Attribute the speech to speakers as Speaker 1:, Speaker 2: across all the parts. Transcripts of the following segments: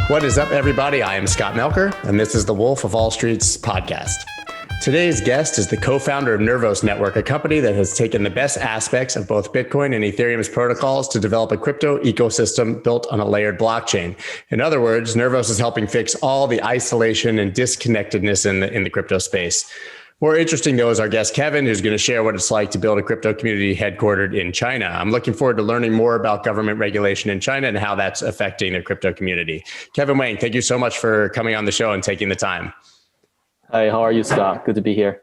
Speaker 1: What is up, everybody? I am Scott Melker, and this is the Wolf of Wall Street's podcast. Today's guest is the co-founder of Nervos Network, a company that has taken the best aspects of both Bitcoin and Ethereum's protocols to develop a crypto ecosystem built on a layered blockchain. In other words, Nervos is helping fix all the isolation and disconnectedness in the crypto space. More interesting, though, is our guest, Kevin, who's going to share what it's like to build a crypto community headquartered in China. I'm looking forward to learning more about government regulation in China and how that's affecting the crypto community. Kevin Wang, thank you so much for coming on the show and taking the time.
Speaker 2: Hi, how are you, Scott? Good to be here.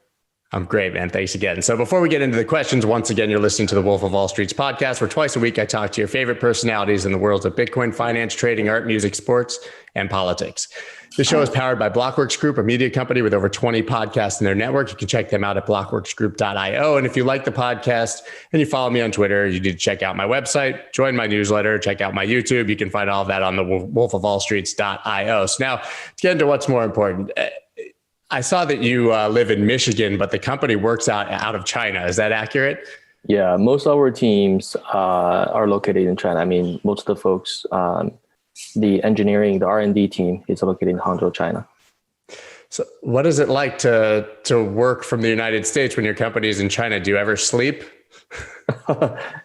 Speaker 1: I'm great, man. Thanks again. So before we get into the questions, once again, you're listening to the Wolf of Wall Street's podcast, where twice a week I talk to your favorite personalities in the worlds of Bitcoin, finance, trading, art, music, sports, and politics. The show is powered by Blockworks Group, a media company with over 20 podcasts in their network. You can check them out at blockworksgroup.io. And if you like the podcast and you follow me on Twitter, you need to check out my website, join my newsletter, check out my YouTube. You can find all of that on the wolfofwallstreets.io. So now to get into what's more important. I saw that you live in Michigan, but the company works out of China. Is that accurate?
Speaker 2: Yeah, most of our teams are located in China. I mean, most of the folks, the engineering, the R&D team is located in Hangzhou, China.
Speaker 1: So what is it like to work from the United States when your company is in China? Do you ever sleep?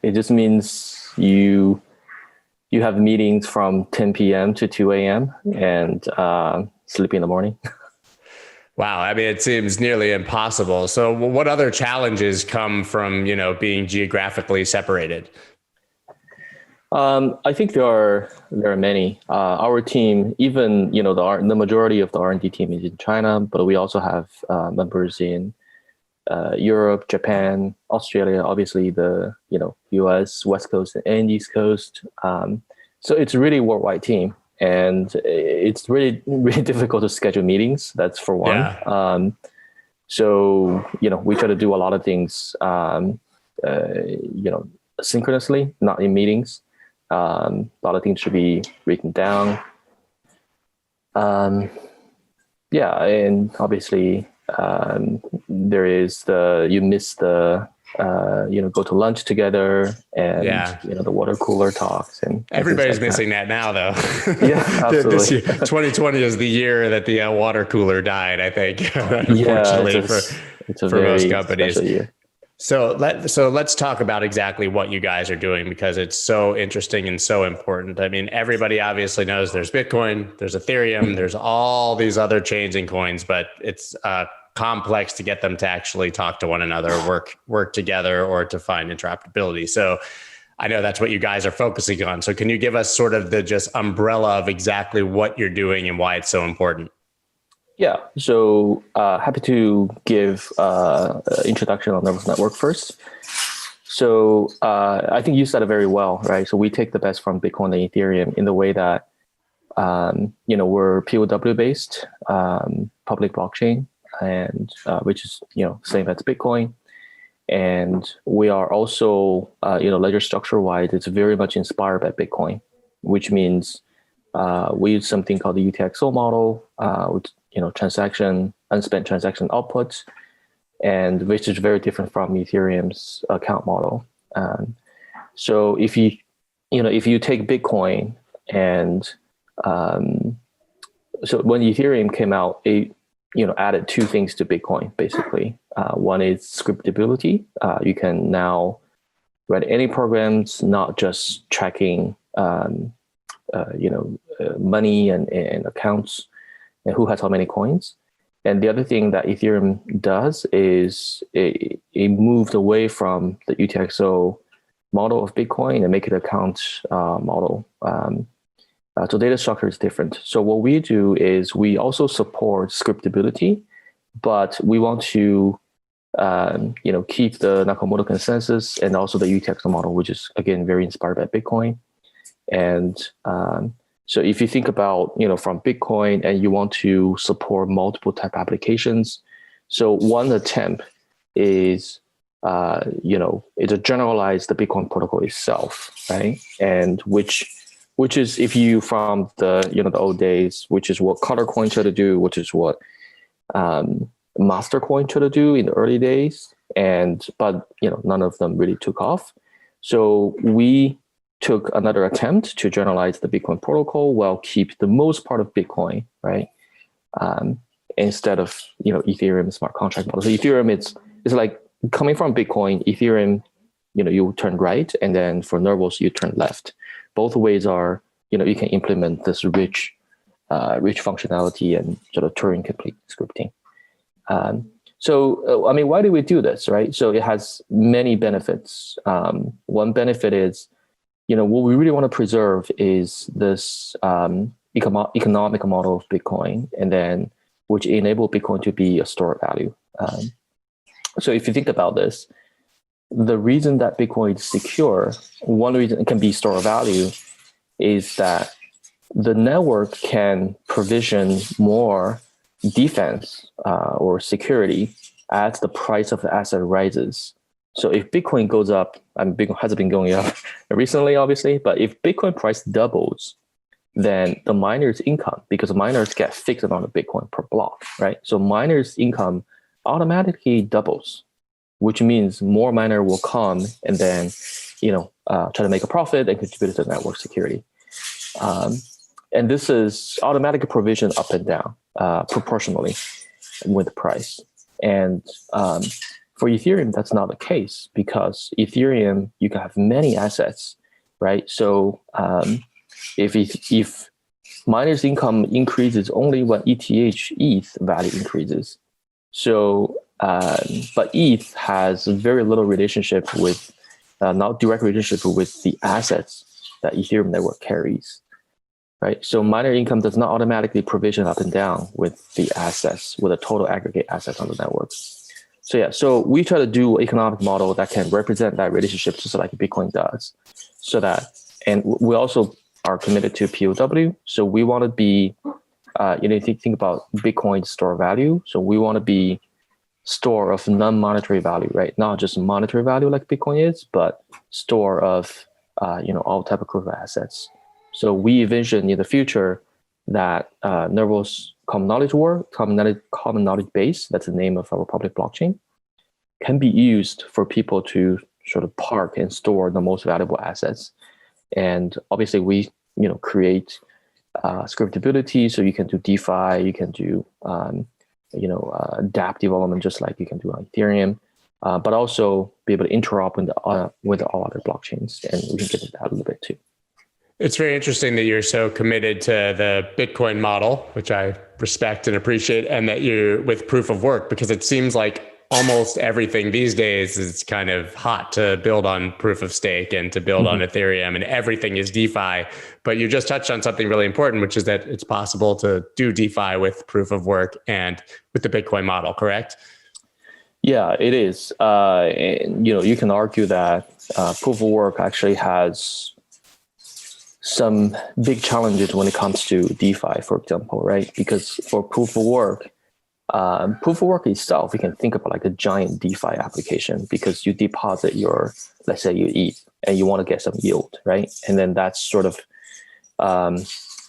Speaker 2: It just means you have meetings from 10 p.m. to 2 a.m. and sleep in the morning.
Speaker 1: Wow. I mean, it seems nearly impossible. So what other challenges come from, being geographically separated?
Speaker 2: I think there are many. Our team, even, the majority of the R&D team is in China, but we also have members in Europe, Japan, Australia, obviously the, US, West Coast and East Coast. So it's a really worldwide team. And it's really, really difficult to schedule meetings. That's for one. Yeah. So, we try to do a lot of things, synchronously, not in meetings. A lot of things should be written down. Yeah, and obviously, there is you miss the, go to lunch together and, the water cooler talks. And
Speaker 1: everybody's missing that now, though.
Speaker 2: Yeah, absolutely.
Speaker 1: This year, 2020 is the year that the water cooler died, I think, unfortunately, for most companies. So let's talk about exactly what you guys are doing, because it's so interesting and so important. I mean, everybody obviously knows there's Bitcoin, there's Ethereum, there's all these other chains and coins, but it's complex to get them to actually talk to one another, work together, or to find interoperability. So I know that's what you guys are focusing on. So can you give us sort of the just umbrella of exactly what you're doing and why it's so important?
Speaker 2: Yeah, so happy to give introduction on Nervos Network first. So I think you said it very well, right? So we take the best from Bitcoin and Ethereum in the way that, we're POW based, public blockchain, and which is, same as Bitcoin. And we are also, ledger structure wise, it's very much inspired by Bitcoin, which means we use something called the UTXO model, which, unspent transaction outputs, and which is very different from Ethereum's account model. So if you take Bitcoin and, so when Ethereum came out, it, added two things to Bitcoin, basically. One is scriptability. You can now write any programs, not just tracking, money and accounts and who has how many coins. And the other thing that Ethereum does is it moved away from the UTXO model of Bitcoin and make it account model. So data structure is different. So what we do is we also support scriptability, but we want to keep the Nakamoto consensus and also the UTXO model, which is again very inspired by Bitcoin. And so if you think about, from Bitcoin and you want to support multiple type applications, so one attempt is, it's a generalize the Bitcoin protocol itself, right? And which is, if you from the, the old days, which is what Color Coin tried to do, which is what Mastercoin tried to do in the early days. But none of them really took off. So we took another attempt to generalize the Bitcoin protocol while keep the most part of Bitcoin, right? Instead of Ethereum smart contract model. So Ethereum, it's like coming from Bitcoin. Ethereum, you turn right, and then for Nervos you turn left. Both ways are you can implement this rich functionality and sort of Turing complete scripting. So why do we do this, right? So it has many benefits. One benefit is what we really want to preserve is this economic model of Bitcoin, and then which enable Bitcoin to be a store of value. So if you think about this, the reason that Bitcoin is secure, one reason it can be store of value, is that the network can provision more defense or security as the price of the asset rises. So if Bitcoin goes up, Bitcoin has been going up recently, obviously, but if Bitcoin price doubles, then the miner's income, because miners get fixed amount of Bitcoin per block, right? So miners' income automatically doubles, which means more miner will come and then, try to make a profit and contribute to the network security. And this is automatic provision up and down proportionally with the price. And for Ethereum, that's not the case, because Ethereum, you can have many assets, right? So if miners' income increases only when ETH value increases. So, but ETH has very little relationship with, not direct relationship with the assets that Ethereum network carries, right? So miner income does not automatically provision up and down with the assets, with the total aggregate assets on the network. So yeah, so we try to do an economic model that can represent that relationship just like Bitcoin does. So that, and we also are committed to POW. So we want to be, if you think about Bitcoin store value, so we want to be store of non-monetary value, right? Not just monetary value like Bitcoin is, but store of, all type of crypto assets. So we envision in the future that Nervos common knowledge base, that's the name of our public blockchain, can be used for people to sort of park and store the most valuable assets. And obviously we, create scriptability, so you can do DeFi, you can do, dApp development just like you can do on Ethereum, but also be able to interop with all other blockchains. And we can get into that a little bit too.
Speaker 1: It's very interesting that you're so committed to the Bitcoin model, which I respect and appreciate, and that you're with proof of work, because it seems like almost everything these days is kind of hot to build on proof of stake and to build on Ethereum, and everything is DeFi. But you just touched on something really important, which is that it's possible to do DeFi with proof of work and with the Bitcoin model, correct?
Speaker 2: Yeah, it is. And, you can argue that proof of work actually has some big challenges when it comes to DeFi, for example, right? Because for proof of work itself, you can think about like a giant DeFi application, because you deposit let's say you ETH and you want to get some yield, right? And then that's sort of,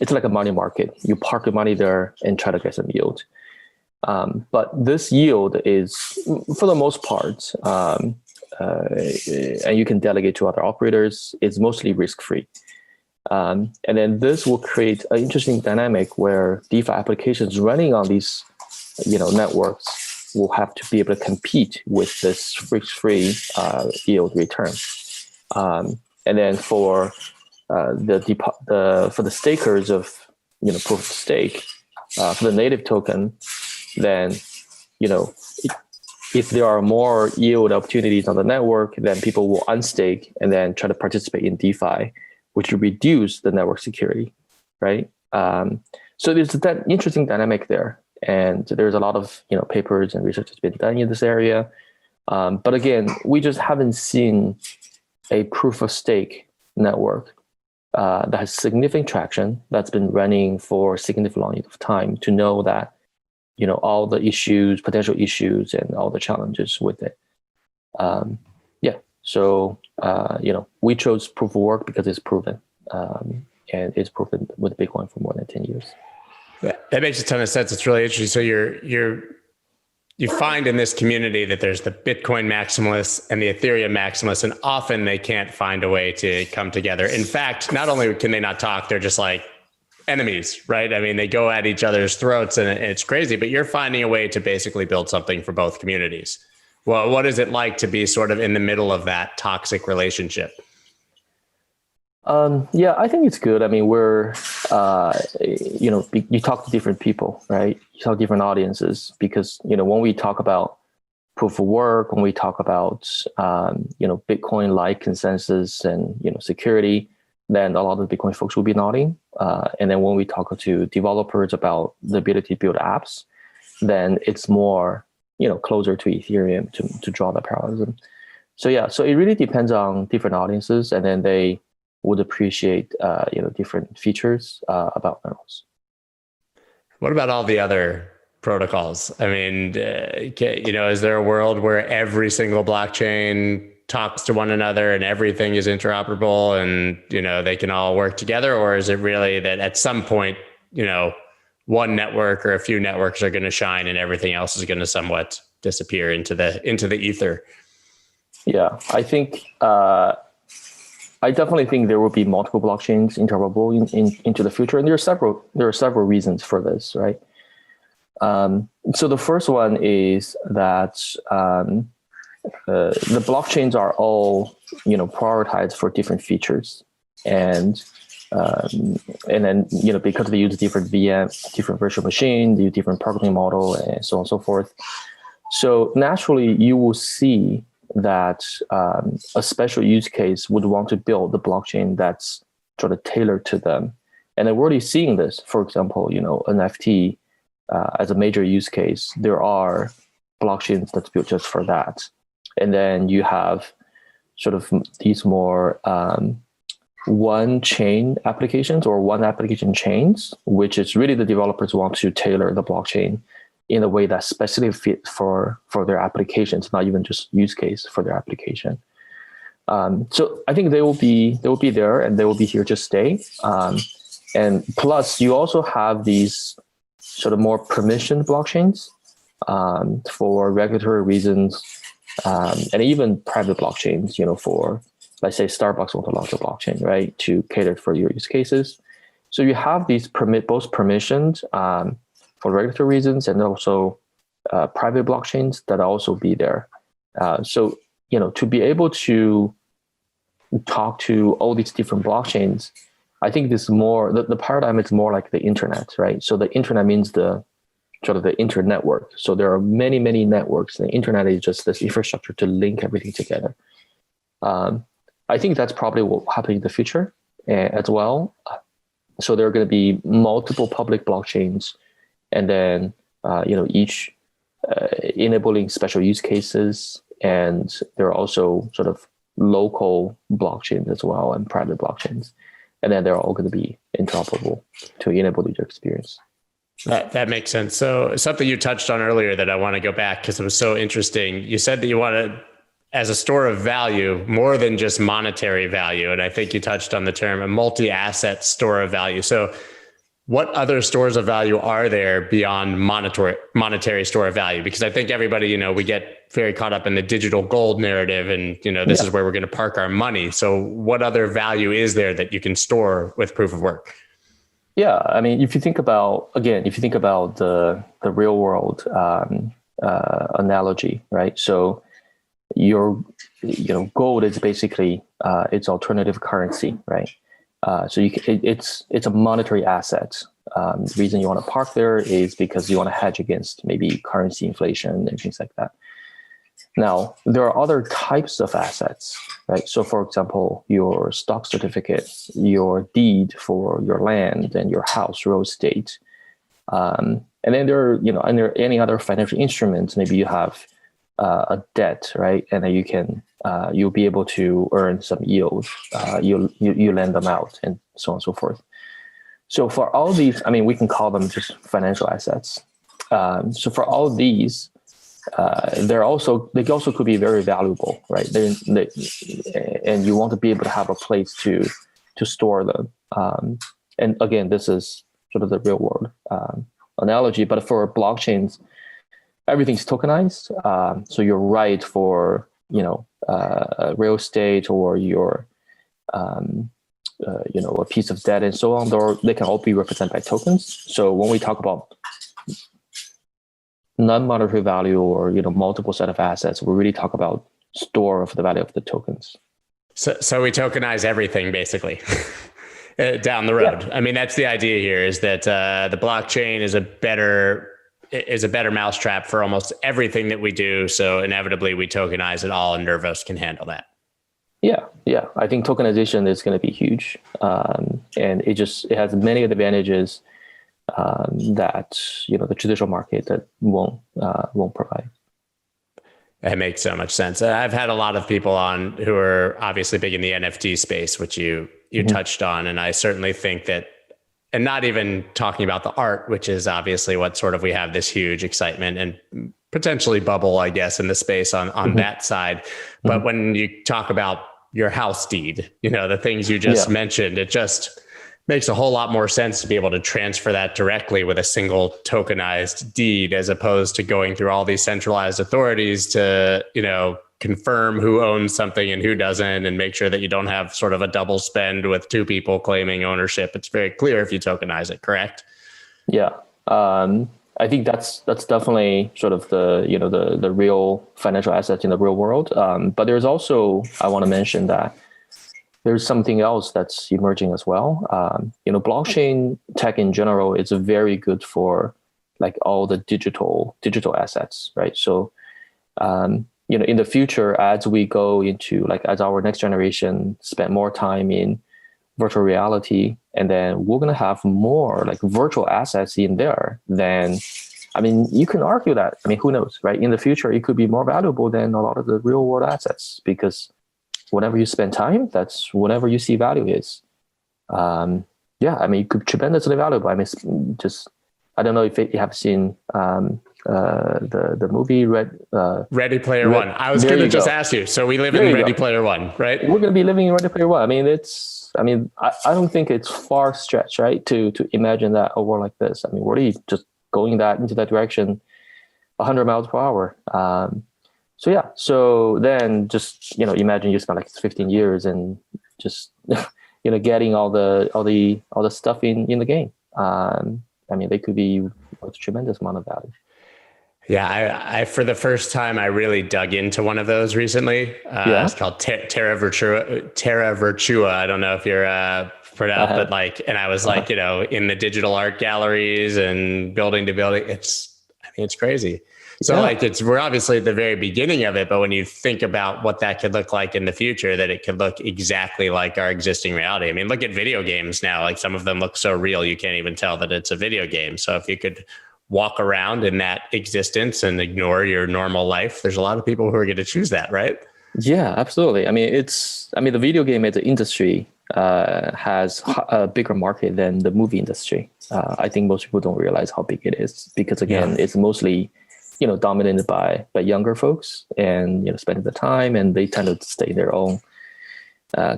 Speaker 2: it's like a money market. You park your money there and try to get some yield. But this yield is, for the most part, and you can delegate to other operators, it's mostly risk-free. And then this will create an interesting dynamic where DeFi applications running on these, networks will have to be able to compete with this risk-free yield return. And then for the stakers of proof of stake, for the native token, then if there are more yield opportunities on the network, then people will unstake and then try to participate in DeFi, which will reduce the network security, right? So there's that interesting dynamic there, and there's a lot of papers and research that's been done in this area. But again, we just haven't seen a proof of stake network that has significant traction, that's been running for a significant long of time, to know that all the issues, potential issues, and all the challenges with it. So, we chose proof of work because it's proven, and it's proven with Bitcoin for more than 10 years.
Speaker 1: That makes a ton of sense. It's really interesting. So you're you find in this community that there's the Bitcoin maximalists and the Ethereum maximalists, and often they can't find a way to come together. In fact, not only can they not talk, they're just like enemies, right? I mean, they go at each other's throats and it's crazy, but you're finding a way to basically build something for both communities. Well, what is it like to be sort of in the middle of that toxic relationship?
Speaker 2: Yeah, I think it's good. I mean, you talk to different people, right? You talk to different audiences because, when we talk about proof of work, when we talk about, Bitcoin-like consensus and, security, then a lot of the Bitcoin folks will be nodding. And then when we talk to developers about the ability to build apps, then it's more, closer to Ethereum to draw the parallelism. So yeah, so it really depends on different audiences, and then they would appreciate different features about Nervos.
Speaker 1: What about all the other protocols? I mean, is there a world where every single blockchain talks to one another and everything is interoperable and they can all work together? Or is it really that at some point one network or a few networks are going to shine and everything else is going to somewhat disappear into the ether?
Speaker 2: Yeah, I think I definitely think there will be multiple blockchains interoperable into the future, and there are several reasons for this, right? So the first one is that the blockchains are all prioritized for different features, and then because they use different VM, different virtual machine, they use different programming model, and so on and so forth. So naturally, you will see that a special use case would want to build the blockchain that's sort of tailored to them. And then we're already seeing this. For example, NFT as a major use case, there are blockchains that's built just for that. And then you have sort of these more one chain applications or one application chains, which is really the developers want to tailor the blockchain in a way that's specifically fit for their applications, not even just use case for their application. So I think they will be there and they will be here to stay. And plus, you also have these sort of more permissioned blockchains for regulatory reasons, and even private blockchains. For, let's say, Starbucks want to launch a blockchain, right, to cater for your use cases. So you have these both permissioned for regulatory reasons, and also private blockchains that also be there. So, to be able to talk to all these different blockchains, I think this more, the paradigm is more like the internet, right? So the internet means the sort of the internetwork. So there are many, many networks. The internet is just this infrastructure to link everything together. I think that's probably what will happen in the future as well. So there are going to be multiple public blockchains, and then each enabling special use cases, and there are also sort of local blockchains as well and private blockchains, and then they're all going to be interoperable to enable user experience.
Speaker 1: That makes sense. So something you touched on earlier that I want to go back because it was so interesting. You said that you want to, as a store of value, more than just monetary value, and I think you touched on the term a multi-asset store of value. So what other stores of value are there beyond monetary store of value? Because I think everybody, we get very caught up in the digital gold narrative and, this is where we're going to park our money. So what other value is there that you can store with proof of work?
Speaker 2: Yeah. I mean, if you think about the real world analogy, right? So your, gold is basically its alternative currency, right? So it's a monetary asset. The reason you want to park there is because you want to hedge against maybe currency inflation and things like that. Now, there are other types of assets, right? So for example, your stock certificate, your deed for your land and your house, real estate. And then there are any other financial instruments. Maybe you have a debt, right? And then you'll be able to earn some yield. You lend them out and so on and so forth. So for all these, we can call them just financial assets. So for all these, they also could be very valuable, right? And you want to be able to have a place to store them. And again, this is sort of the real world analogy. But for blockchains, everything's tokenized. So you're right for, real estate or your, a piece of debt and so on, they can all be represented by tokens. So when we talk about non-monetary value or, multiple set of assets, we really talk about store of the value of the tokens.
Speaker 1: So we tokenize everything basically down the road. Yeah. I mean, that's the idea here, is that the blockchain is a better mousetrap for almost everything that we do. So inevitably we tokenize it all, and Nervos can handle that.
Speaker 2: Yeah. I think tokenization is going to be huge. And it has many advantages that, the traditional market that won't provide.
Speaker 1: That makes so much sense. I've had a lot of people on who are obviously big in the NFT space, which you touched on. And I certainly think that, and not even talking about the art, which is obviously what sort of we have this huge excitement and potentially bubble, I guess, in the space on that side. But when you talk about your house deed, the things you just mentioned, it just makes a whole lot more sense to be able to transfer that directly with a single tokenized deed, as opposed to going through all these centralized authorities to, confirm who owns something and who doesn't, and make sure that you don't have sort of a double spend with two people claiming ownership. It's very clear if you tokenize it, correct?
Speaker 2: Yeah. I think that's definitely sort of the real financial assets in the real world. But there's also, I want to mention that there's something else that's emerging as well. Blockchain tech in general is very good for like all the digital assets, right? So, in the future, as we go into as our next generation spend more time in virtual reality, and then we're going to have more like virtual assets in there, then, you can argue that, who knows, right? In the future, it could be more valuable than a lot of the real world assets, because whenever you spend time, that's whenever you see value is. It could be tremendously valuable. I don't know if you have seen the movie
Speaker 1: Ready Player One. I was going to just ask you. So we live in Ready Player One, right?
Speaker 2: We're going to be living in Ready Player One. I don't think it's far stretched, right, to imagine that a world like this. We're really just going into that direction 100 miles per hour. So then just, imagine you spend like 15 years and just, getting all the stuff in the game. They could be a tremendous amount of value.
Speaker 1: Yeah, I for the first time, I really dug into one of those recently. It's called Terra Virtua. I don't know if you're put out, but and I was in the digital art galleries and building to building. It's crazy. So we're obviously at the very beginning of it, but when you think about what that could look like in the future, that it could look exactly like our existing reality. Look at video games now. Like, some of them look so real, you can't even tell that it's a video game. So if you could walk around in that existence and ignore your normal life, there's a lot of people who are going to choose that, right?
Speaker 2: Yeah, absolutely. The video game as an industry has a bigger market than the movie industry. I think most people don't realize how big it is, because again, it's mostly dominated by younger folks, and spending the time, and they tend to stay in their own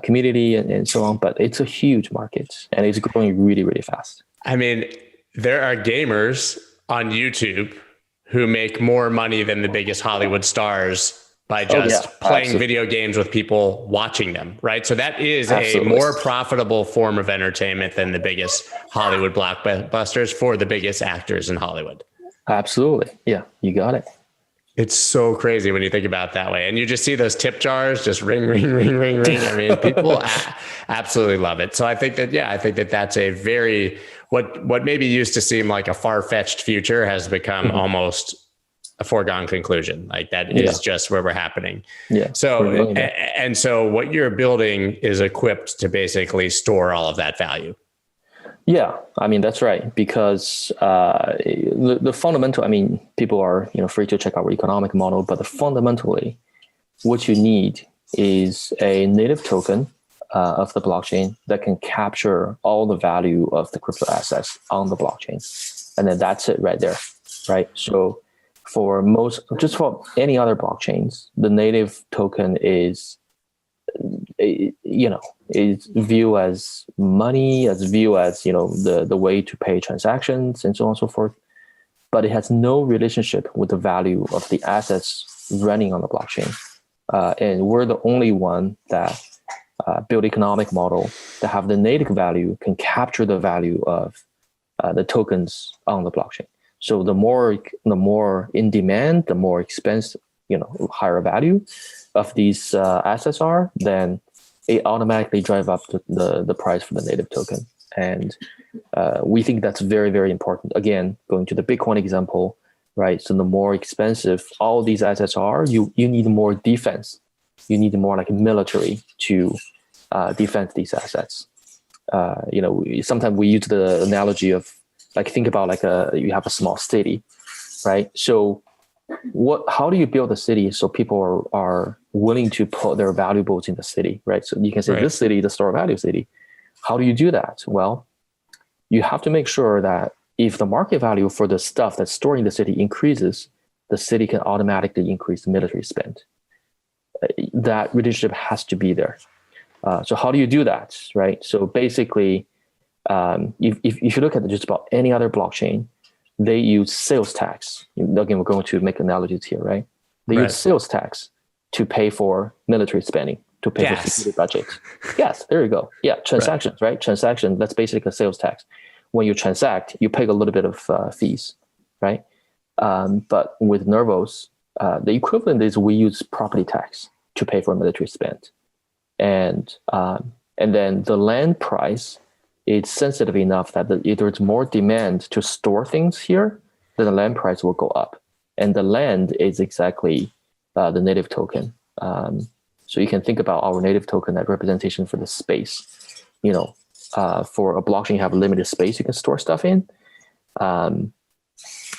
Speaker 2: community and so on. But it's a huge market, and it's growing really, really fast.
Speaker 1: There are gamers on YouTube who make more money than the biggest Hollywood stars by just playing video games with people watching them, right? So that is a more profitable form of entertainment than the biggest Hollywood blockbusters for the biggest actors in Hollywood.
Speaker 2: Absolutely. Yeah, you got it.
Speaker 1: It's so crazy when you think about it that way. And you just see those tip jars just ring, ring, ring, ring, ring. People absolutely love it. So I think that that's a very, what maybe used to seem like a far-fetched future has become almost a foregone conclusion. Like, that is just where we're happening. Yeah. So, and so what you're building is equipped to basically store all of that value.
Speaker 2: Yeah, that's right. Because the fundamental, people are free to check our economic model, but fundamentally, what you need is a native token of the blockchain that can capture all the value of the crypto assets on the blockchain, and then that's it right there, right? So for any other blockchains, the native token is viewed as money, the way to pay transactions and so on and so forth. but it has no relationship with the value of the assets running on the blockchain. And we're the only one that build economic model that have the native value, can capture the value of the tokens on the blockchain. So the more in demand, the more expensive, higher value of these assets are, then it automatically drive up the price for the native token. And we think that's very, very important. Again, going to the Bitcoin example, right? So the more expensive all these assets are, you need more defense. You need more like military to defend these assets. Sometimes we use the analogy of think about you have a small city, right? So how do you build a city so people are willing to put their valuables in the city, right? So you can say this city is the store value city. How do you do that? Well, you have to make sure that if the market value for the stuff that's stored in the city increases, the city can automatically increase the military spend. That relationship has to be there. So how do you do that, right? So basically, if you look at just about any other blockchain, they use sales tax. Again, we're going to make analogies here, right? They use sales tax to pay for military spending, to pay for security budget. Yes, there you go. Yeah, transactions, right? Transaction, that's basically a sales tax. When you transact, you pay a little bit of fees, right? But with Nervos, the equivalent is we use property tax to pay for military spend. And then the land price is sensitive enough that if there's more demand to store things here, then the land price will go up. And the land is exactly the native token. So you can think about our native token as representation for the space. For a blockchain, you have limited space you can store stuff in. And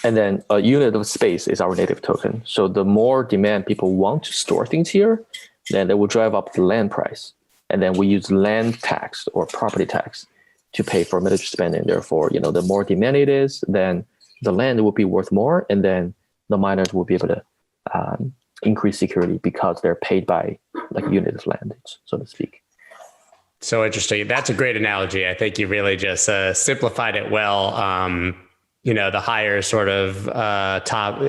Speaker 2: then a unit of space is our native token. So the more demand people want to store things here, then they will drive up the land price. And then we use land tax or property tax to pay for military spending. Therefore, the more demand it is, then the land will be worth more. And then the miners will be able to increase security because they're paid by unit of land, so to speak.
Speaker 1: So interesting. That's a great analogy. I think you really just simplified it well. The higher sort of top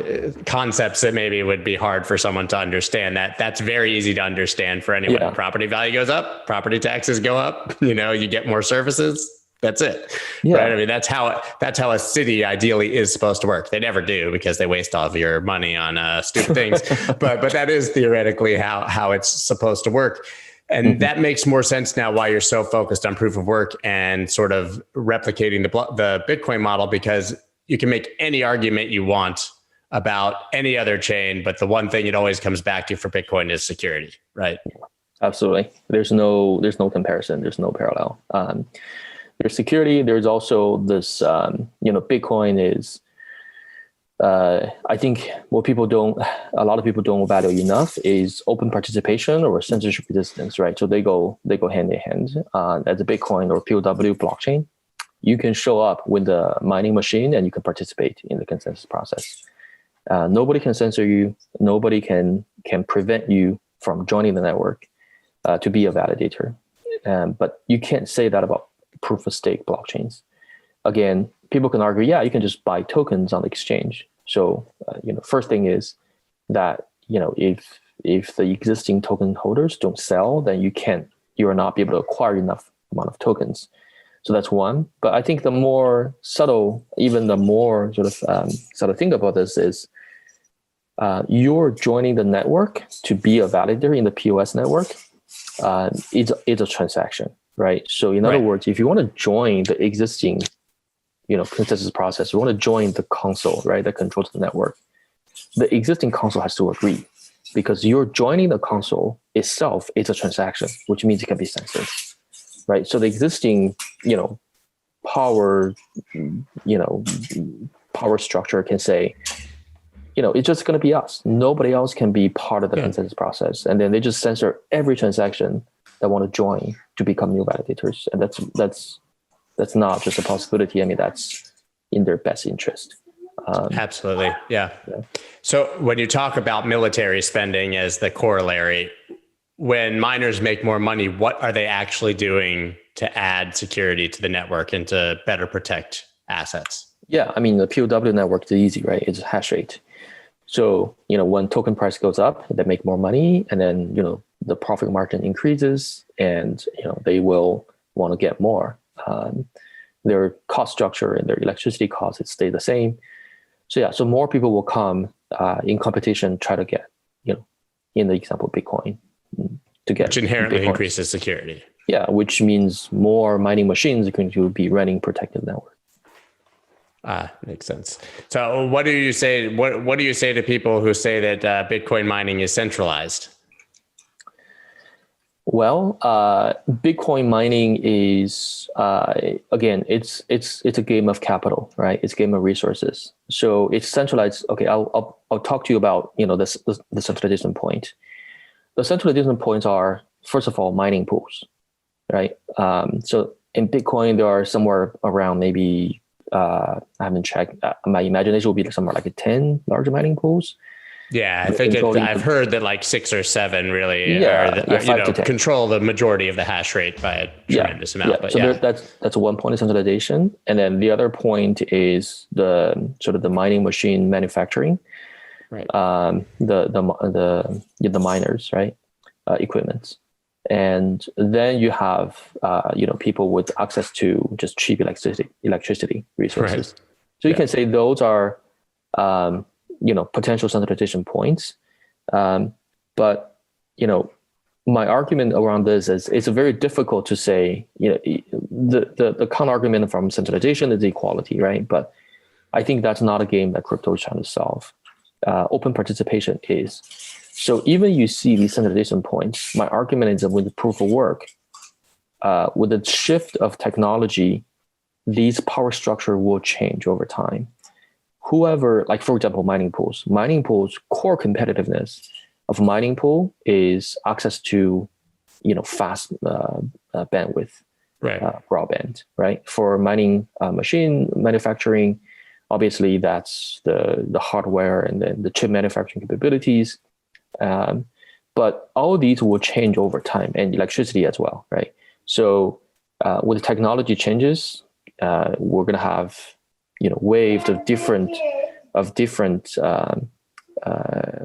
Speaker 1: concepts that maybe would be hard for someone to understand. That's very easy to understand for anyone. Yeah. Property value goes up, property taxes go up. You get more services. That's it. Yeah. Right. I mean, that's how a city ideally is supposed to work. They never do because they waste all of your money on stupid things. but that is theoretically how it's supposed to work. And that makes more sense now why you're so focused on proof of work and sort of replicating the Bitcoin model, because you can make any argument you want about any other chain, but the one thing it always comes back to for Bitcoin is security, right?
Speaker 2: Absolutely. There's no comparison. There's no parallel. There's security. There's also this, Bitcoin is, I think what a lot of people don't value enough is open participation or censorship resistance, right? So they go hand in hand. As a Bitcoin or POW blockchain, you can show up with the mining machine and you can participate in the consensus process. Nobody can censor you. Nobody can prevent you from joining the network to be a validator. But you can't say that about proof of stake blockchains. Again, people can argue, you can just buy tokens on the exchange. So, first thing is that, if the existing token holders don't sell, then you are not be able to acquire enough amount of tokens. So that's one. But I think the more subtle thing about this is you're joining the network to be a validator in the POS network. It's a transaction, right? So in other words, if you want to join the existing consensus process, you want to join the console, right, that controls the network, the existing console has to agree, because you're joining the console itself is a transaction, which means it can be censored, right? So the existing, power structure can say, it's just going to be us. Nobody else can be part of the consensus process. And then they just censor every transaction that want to join to become new validators. And that's not just a possibility. I mean, that's in their best interest.
Speaker 1: Absolutely. Yeah. So when you talk about military spending as the corollary, when miners make more money, what are they actually doing to add security to the network and to better protect assets?
Speaker 2: Yeah, I mean, the POW network is easy, right? It's hash rate. So, when token price goes up, they make more money, and then, the profit margin increases, and, they will want to get more. Their cost structure and their electricity costs, it stay the same. So yeah, so more people will come in competition, try to get, in the example, Bitcoin, to get
Speaker 1: which inherently
Speaker 2: Bitcoin.
Speaker 1: Increases security.
Speaker 2: Yeah, which means more mining machines are going to be running protected network.
Speaker 1: Makes sense. So what do you say? What do you say to people who say that Bitcoin mining is centralized?
Speaker 2: Well, Bitcoin mining is again, it's a game of capital, right? It's a game of resources. So it's centralized. Okay, I'll talk to you about the centralization point. The centralization points are, first of all, mining pools, right? So in Bitcoin, there are somewhere around maybe I haven't checked. My imagination will be somewhere like 10 large mining pools.
Speaker 1: Yeah, I think I've heard that like 6 or 7 really control the majority of the hash rate by a tremendous amount.
Speaker 2: Yeah.
Speaker 1: But
Speaker 2: so that's one point of centralization, and then the other point is the sort of the mining machine manufacturing,
Speaker 1: right?
Speaker 2: The miners, right? Equipment, and then you have people with access to just cheap electricity resources. Right. So you can say those are potential centralization points. But, my argument around this is it's very difficult to say, the counter argument from centralization is equality, right? But I think that's not a game that crypto is trying to solve. Open participation is. So even you see these centralization points, my argument is that with the proof of work, with the shift of technology, these power structure will change over time. Whoever, like for example, mining pools, core competitiveness of mining pool is access to, fast bandwidth,
Speaker 1: right?
Speaker 2: Broadband, right? For mining machine manufacturing, obviously that's the hardware and then the chip manufacturing capabilities. But all these will change over time, and electricity as well, right? So with technology changes, we're going to have waves of different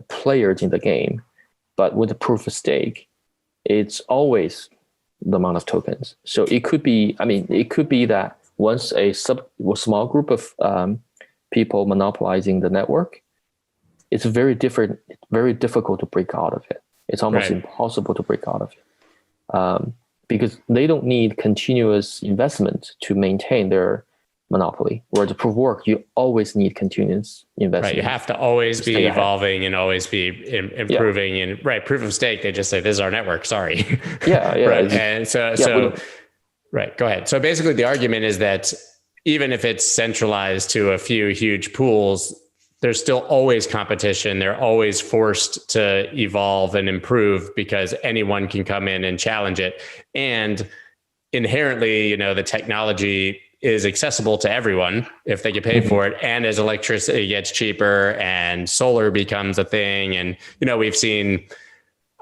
Speaker 2: players in the game. But with the proof of stake, it's always the amount of tokens. So it could be that once a small group of people monopolizing the network, it's very difficult to break out of it. It's almost impossible to break out of it, because they don't need continuous investment to maintain their monopoly. Whereas the proof of work, you always need continuous investment.
Speaker 1: Right, you have to always be evolving and always be improving. Yeah. And proof of stake, they just say this is our network. Sorry.
Speaker 2: Yeah.
Speaker 1: Right, and so right. Go ahead. So basically, the argument is that even if it's centralized to a few huge pools, there's still always competition. They're always forced to evolve and improve because anyone can come in and challenge it. And inherently, the technology is accessible to everyone if they get paid for it. And as electricity gets cheaper and solar becomes a thing, and, we've seen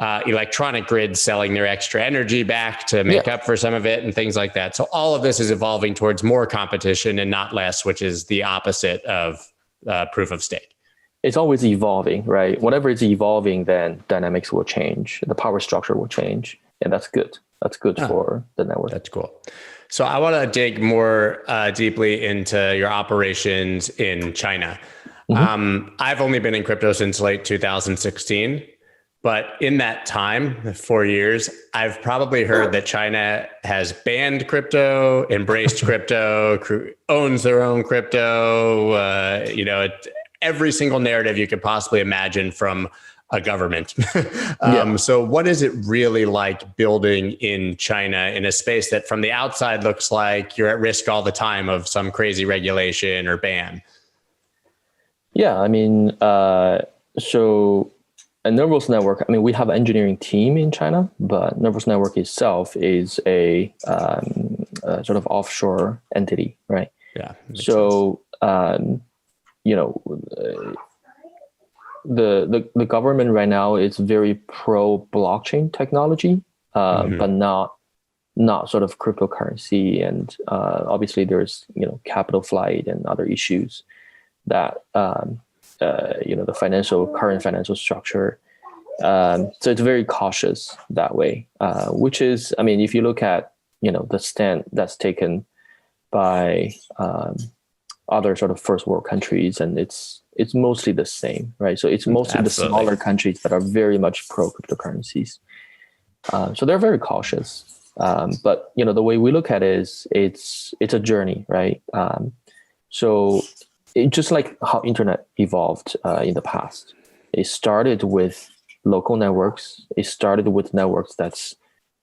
Speaker 1: electronic grids selling their extra energy back to make up for some of it and things like that. So all of this is evolving towards more competition and not less, which is the opposite of proof of stake.
Speaker 2: It's always evolving, right? Whatever is evolving, then dynamics will change. The power structure will change. And that's good. That's good for the network.
Speaker 1: That's cool. So I want to dig more deeply into your operations in China. Mm-hmm. I've only been in crypto since late 2016. But in that time, 4 years, I've probably heard that China has banned crypto, embraced crypto, owns their own crypto, every single narrative you could possibly imagine from a government. So what is it really like building in China in a space that from the outside looks like you're at risk all the time of some crazy regulation or ban?
Speaker 2: Yeah, so a Nervos network, we have an engineering team in China, but Nervos network itself is a sort of offshore entity, right?
Speaker 1: Yeah.
Speaker 2: So, the government right now is very pro blockchain technology, but not not sort of cryptocurrency. And obviously there's, capital flight and other issues that, the current financial structure. So it's very cautious that way, which is, if you look at, the stand that's taken by other sort of first world countries, and it's mostly the same, right? So it's mostly
Speaker 1: Absolutely.
Speaker 2: the smaller countries that are very much pro cryptocurrencies. So they're very cautious. But the way we look at it is it's a journey, right? So just like how internet evolved in the past, it started with local networks. It started with networks that's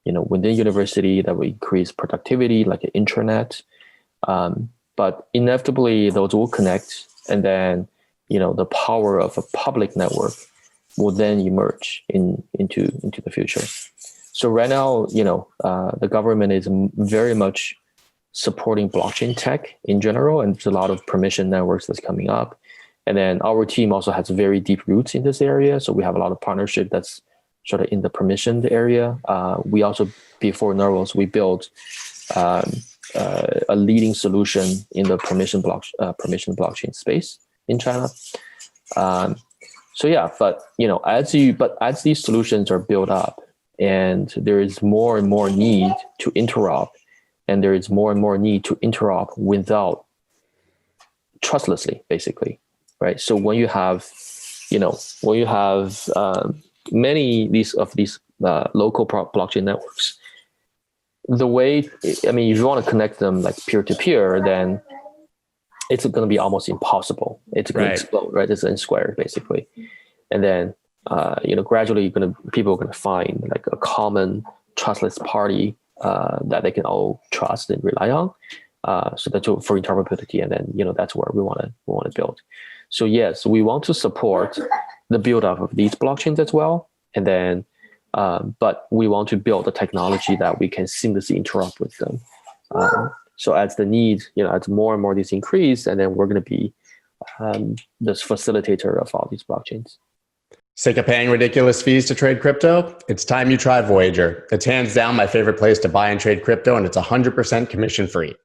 Speaker 2: within university that will increase productivity, like an intranet. But inevitably those will connect, and then the power of a public network will then emerge into the future. So right now, the government is very much supporting blockchain tech in general, and there's a lot of permission networks that's coming up. And then our team also has very deep roots in this area, so we have a lot of partnership that's sort of in the permissioned area. We also, before Nervos, we built a leading solution in the permission blockchain space in China. So yeah, but as these solutions are built up, and there is more and more need to interop, and there is more and more need to interop without trustlessly, basically, right? So when you have, many of these local blockchain networks, the way, if you want to connect them like peer to peer, then it's going to be almost impossible. It's going to explode, right? It's n squared, basically. And then, gradually people are going to find like a common trustless party that they can all trust and rely on. So that's for interoperability. And then, that's where we want to build. So yes, we want to support the build up of these blockchains as well. And then, but we want to build a technology that we can seamlessly interrupt with them. So as the need, as more and more these increase, and then we're going to be this facilitator of all these blockchains.
Speaker 1: Sick of paying ridiculous fees to trade crypto? It's time you try Voyager. It's hands down my favorite place to buy and trade crypto, and it's 100% commission free.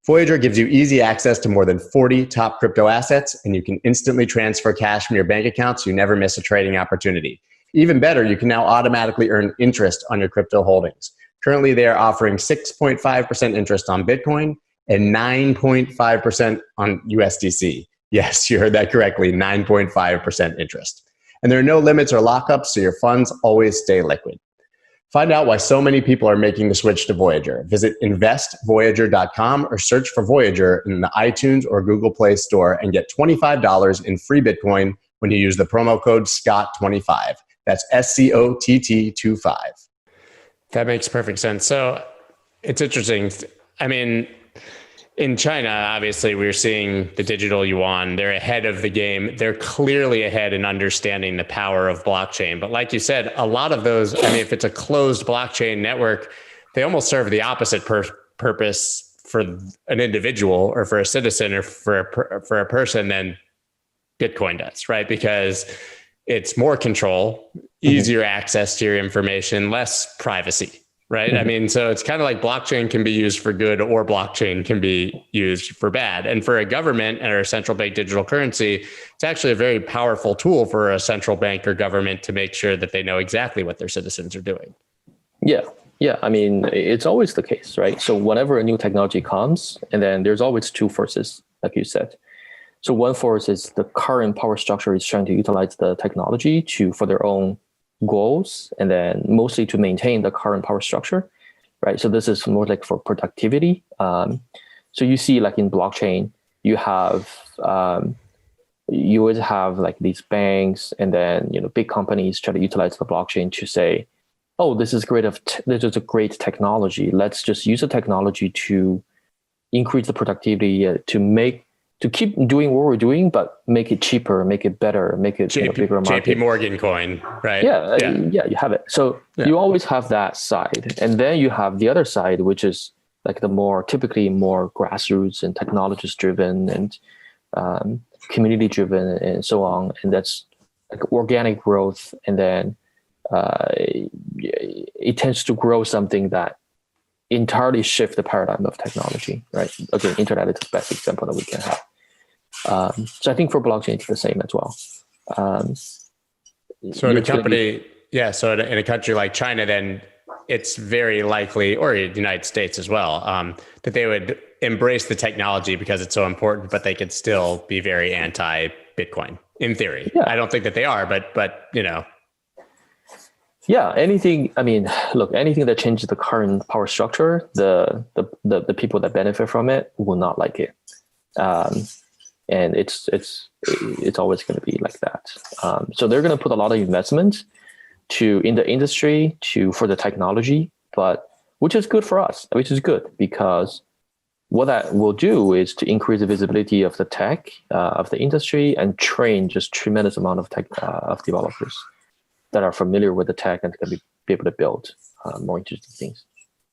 Speaker 1: Voyager gives you easy access to more than 40 top crypto assets, and you can instantly transfer cash from your bank account so you never miss a trading opportunity. Even better, you can now automatically earn interest on your crypto holdings. Currently, they are offering 6.5% interest on Bitcoin and 9.5% on USDC. Yes, you heard that correctly, 9.5% interest. And there are no limits or lockups, so your funds always stay liquid. Find out why so many people are making the switch to Voyager. Visit investvoyager.com or search for Voyager in the iTunes or Google Play Store and get $25 in free Bitcoin when you use the promo code SCOTT25. That's SCOTT25.
Speaker 3: That makes perfect sense. So it's interesting. In China, obviously, we're seeing the digital yuan. They're ahead of the game. They're clearly ahead in understanding the power of blockchain. But like you said, a lot of those, if it's a closed blockchain network, they almost serve the opposite purpose for an individual or for a citizen or for a person than Bitcoin does, right? Because it's more control, easier access to your information, less privacy. Right. So it's kind of like blockchain can be used for good or blockchain can be used for bad. And for a government or a central bank digital currency, it's actually a very powerful tool for a central bank or government to make sure that they know exactly what their citizens are doing.
Speaker 2: Yeah. It's always the case, right? So whenever a new technology comes, and then there's always two forces, like you said. So one force is the current power structure is trying to utilize the technology for their own goals, and then mostly to maintain the current power structure, right? So this is more like for productivity. So you see, like in blockchain, you always have like these banks, and then big companies try to utilize the blockchain to say, "Oh, this is great. This is a great technology. Let's just use the technology to increase the productivity, to keep doing what we're doing, but make it cheaper, make it better, make it bigger market."
Speaker 3: JP Morgan coin, right?
Speaker 2: Yeah, you have it. So you always have that side. And then you have the other side, which is like the typically more grassroots and technologist driven and community driven and so on. And that's like organic growth. And then it tends to grow something that entirely shift the paradigm of technology, right? Again, internet is the best example that we can have. So I think for blockchain, it's the same as well.
Speaker 3: So in a company, so in a country like China, then it's very likely, or the United States as well, that they would embrace the technology because it's so important, but they could still be very anti-Bitcoin in theory. Yeah. I don't think that they are, but you know.
Speaker 2: Yeah, anything that changes the current power structure, the people that benefit from it will not like it. And it's always going to be like that. So they're going to put a lot of investment in the industry for the technology, but which is good for us, which is good because what that will do is to increase the visibility of the tech, of the industry, and train just tremendous amount of tech of developers that are familiar with the tech and can be able to build more interesting things.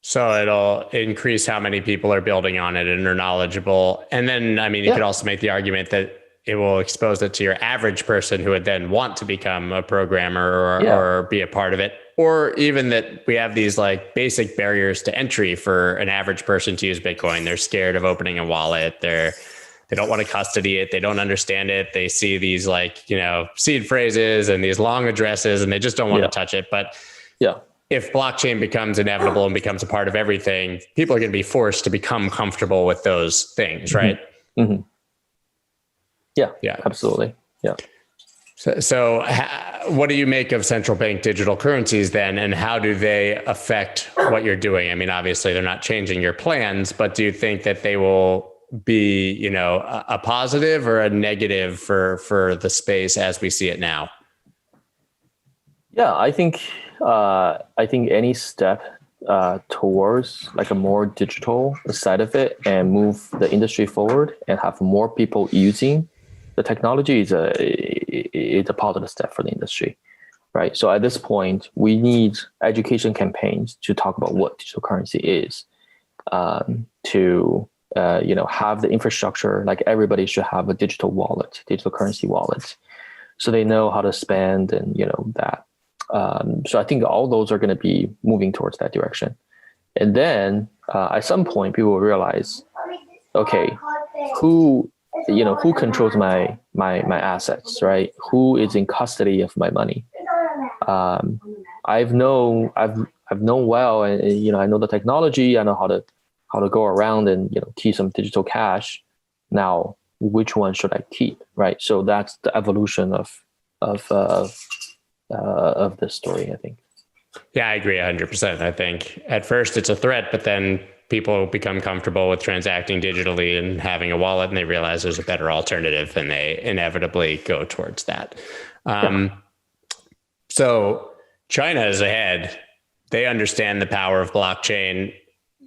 Speaker 3: So it'll increase how many people are building on it and are knowledgeable. And then, I mean, you could also make the argument that it will expose it to your average person who would then want to become a programmer or be a part of it. Or even that we have these like basic barriers to entry for an average person to use Bitcoin. They're scared of opening a wallet. They don't want to custody it. They don't understand it. They see these like, you know, seed phrases and these long addresses and they just don't want to touch it. But if blockchain becomes inevitable and becomes a part of everything, people are going to be forced to become comfortable with those things, right?
Speaker 2: Mm-hmm. Yeah, absolutely. Yeah.
Speaker 3: So what do you make of central bank digital currencies then, and how do they affect what you're doing? I mean, obviously they're not changing your plans, but do you think that they will be, you know, a positive or a negative for the space as we see it now?
Speaker 2: Yeah, I think any step towards like a more digital side of it and move the industry forward and have more people using the technology is a positive step for the industry, right? So at this point, we need education campaigns to talk about what digital currency is, to have the infrastructure. Like everybody should have a digital wallet, digital currency wallet, so they know how to spend and that. So I think all those are going to be moving towards that direction. And then at some point, people will realize, okay, who controls my assets, right? Who is in custody of my money? I've known well, and I know the technology. I know how to go around and keep some digital cash. Now, which one should I keep, right? So that's the evolution of this story, I think.
Speaker 3: Yeah, I agree 100%. I think at first it's a threat, but then people become comfortable with transacting digitally and having a wallet, and they realize there's a better alternative, and they inevitably go towards that. So China is ahead. They understand the power of blockchain.